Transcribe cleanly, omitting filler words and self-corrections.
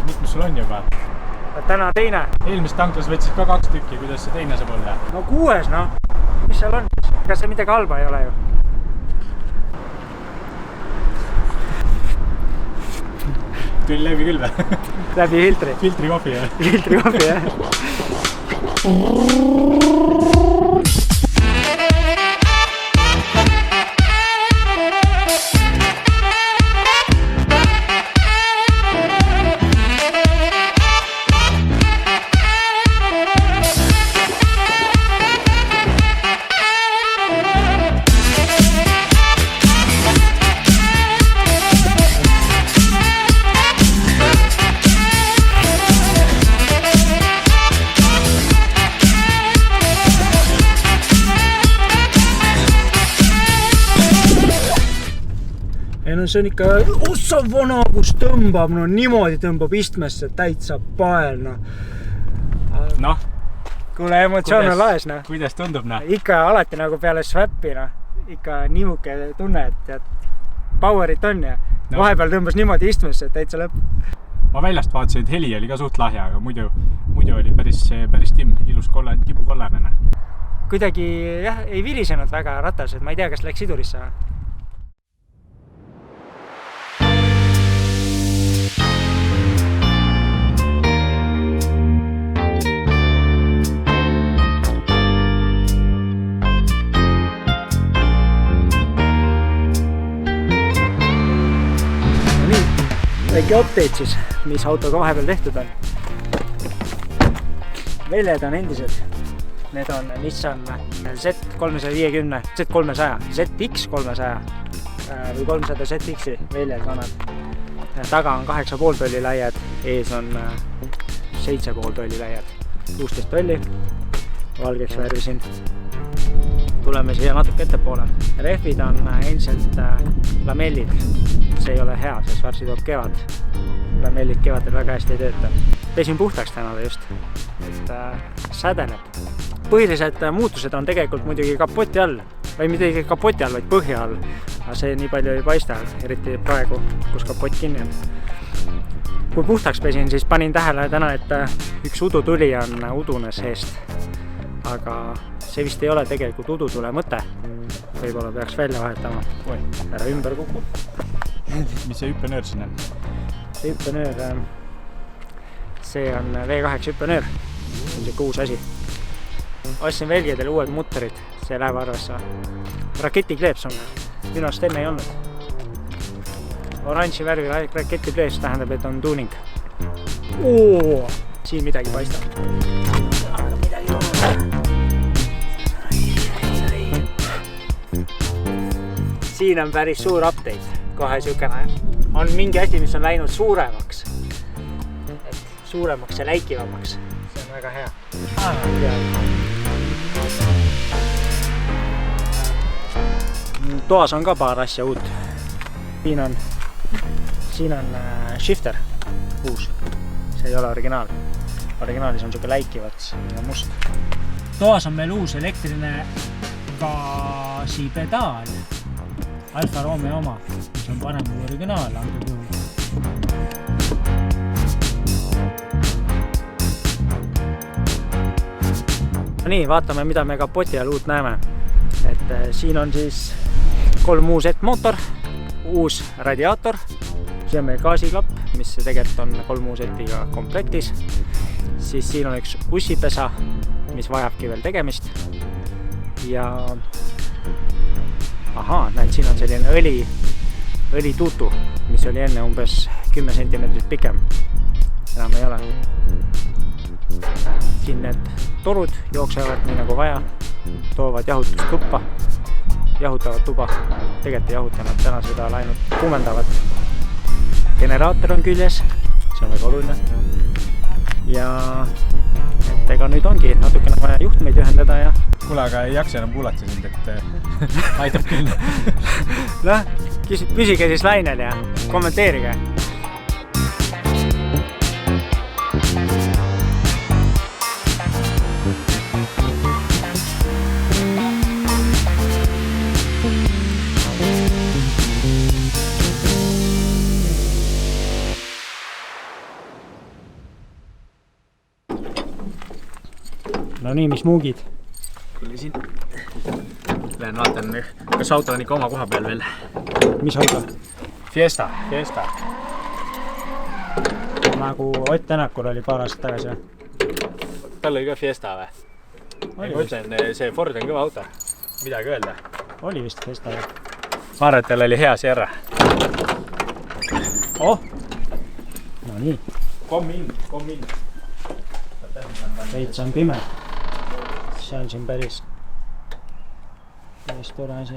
mitmes sul on juba? Täna teine. Eelmist tanklas võtsid ka 2 tükki, kuidas see teine saab olla? No 6, noh. Mis seal on? Kas see midagi halba ei ole ju? Tuli läbi küll või? Läbi filtri. Filtri kohvi, jah? Filtri kohvi, jah. See on ikka ossa vana, kus tõmbab, no niimoodi tõmbab istmesse täitsa pael, no. Noh. Kuule, emotsioon on laes, no. Kuidas tundub, noh? Ikka alati nagu peale swappi, no. Ikka nimuke tunne, et powerit on ja no. Vahepeal tõmbas niimoodi istmesse, et täitsa lõpp. Ma väljast vaatasin, et heli oli ka suht lahja, aga muidu oli päris timm, ilus tibukollane. Kuidagi, jah, ei virisenud väga ratas, et ma ei tea, kas läks sidurisse või? Väike update siis, mis autoga vahepeal tehtud on. Väljed on endised. Need on Nissan Z350, Z300, ZX300 või 300 ZX-i väljed vanad. Taga on 8,5 tolli laiad, ees on 7,5 tolli laiad. 16 tolli, valgeks värvisin. Tuleme siia natuke ettepoole. Rehvid on endiselt lamellid. See ei ole hea, sest varsti tuleb kevad. Lamellid kevadel väga hästi ei tööta. Pesin puhtaks tänada just, et sädeneb. Põhilised muutused on tegelikult muidugi kapoti all. Või mitte kapoti all, vaid põhja all. Aga see nii palju ei paista, eriti praegu, kus kapott kinni on. Kui puhtaks pesin, siis panin tähele täna, et üks udutuli on udune seest. Aga see vist ei ole tegelikult udutule mõte. Võib-olla peaks välja vahetama. Ära ümber kuku. Mis see hüppenöör siin on? See hüppenöör, see on V8 hüppenöör. See on siuke uus asi. Ostsin velgedele uued mutterid. See läheb arvesse. Raketikleeps on. Minu arust enne ei olnud. Oranži värvi raketikleeps tähendab, et on tuuning. Siin midagi paistab. Aga midagi on. Siin on päris suur update. Kohe siukene on mingi asi, mis on läinud suuremaks. Et suuremaks ja läikivamaks. See on väga hea. Toas on ka paar asja uut. Siin on shifter uus. See ei ole originaal. Originaalis on siuke läikivat ja must. Toas on meil uus elektriline gaasipedaal. Alfa Romeo oma, mis on parem kui originaal antud juhul. Nii, vaatame, mida me kapoti all uut näeme. Et siin on siis 3 uus mootor, uus radiaator, siin on meil gaasiklapp, mis tegelikult on 3 uus etiga komplektis. Siis siin on üks ussipesa, mis vajabki veel tegemist. Ja näed, siin on selline õlituutu, mis oli enne umbes 10 cm pikem. Enam ei ole. Siin need torud jooksevad nii nagu vaja, toovad jahutust tuppa, jahutavad tuba. Tegelikult ei jahuta, nad täna seda ainult kuumendavad. Generaator on küljes, see on väga oluline. Ja ega nüüd ongi natukene vaja juhtmeid ühendada ja kuule, aga ei jaksa enam kuulata sind, et aitab küll. Noh, püsige siis lainel ja kommenteerige. no nii, mis muugid? Kuule siin. Lähen vaatan, kas auto on ikka oma koha peal veel. Mis auto? Fiesta. Nagu Ott Tänakul oli paar aastat tagasi või? Tal oli ka Fiesta või? Ma ütlen, see Ford on kõva auto. Midagi öelda. Oli vist Fiesta või? Ma arvan, et tal oli hea Sierra. Oh! No nii. Kom in. Veits on pime. See on siin päris tore asi.